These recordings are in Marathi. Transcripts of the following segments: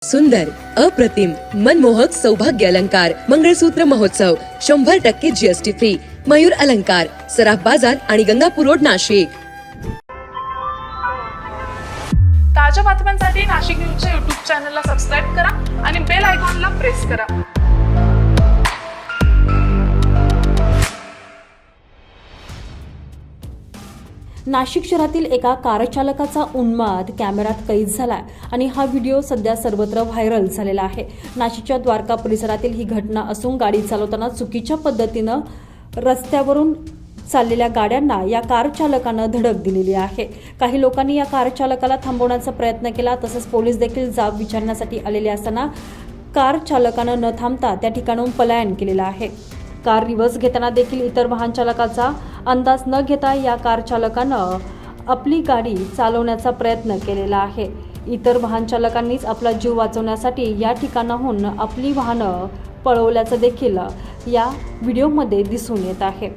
सुंदर, अप्रतिम, मनमोहक सौभाग्य अलंकार मंगळसूत्र महोत्सव 100% जीएसटी फ्री. मयूर अलंकार, सराफ बाजार आणि गंगापूर रोड, नाशिक. ताज्या बातम्यांसाठी नाशिक न्यूजच्या YouTube चॅनलला सबस्क्राईब करा आणि बेल आयकॉनला प्रेस करा. नाशिक शहरातील एका कारचालकाचा उन्माद कॅमेऱ्यात कैद झालाय आणि हा व्हिडिओ सध्या सर्वत्र व्हायरल झालेला आहे. नाशिकच्या द्वारका परिसरातील ही घटना असून गाडी चालवताना चुकीच्या पद्धतीनं रस्त्यावरून चाललेल्या गाड्यांना या कार चालकानं धडक दिलेली आहे. काही लोकांनी या कार चालकाला थांबवण्याचा प्रयत्न केला, तसंच पोलीस देखील जाब विचारण्यासाठी आलेले असताना कार चालकानं न थांबता त्या ठिकाणाहून पलायन केलेलं आहे. कार रिव्हर्स घेताना देखील इतर वाहन चालकाचा अंदाज न घेता या कार चालकानं आपली गाडी चालवण्याचा प्रयत्न केलेला आहे. इतर वाहन चालकांनीच आपला जीव वाचवण्यासाठी या ठिकाणाहून आपली वाहनं पळवल्याचं देखील या व्हिडिओमध्ये दिसून येत आहे.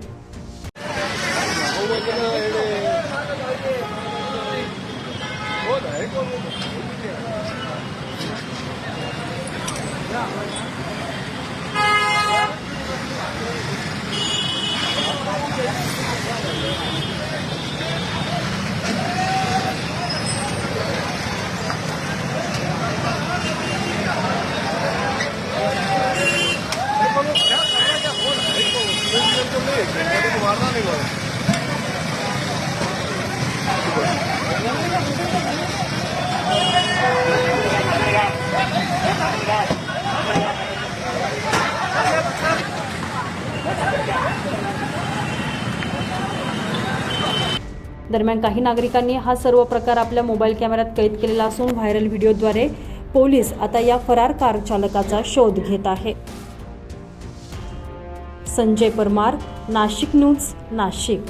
दरम्यान काही नागरिकांनी हा सर्व प्रकार आपल्या मोबाईल कॅमेऱ्यात कैद केलेला असून व्हायरल व्हिडिओद्वारे पोलीस आता या फरार कार चालकाचा शोध घेत आहे. संजय परमार, नाशिक न्यूज, नाशिक.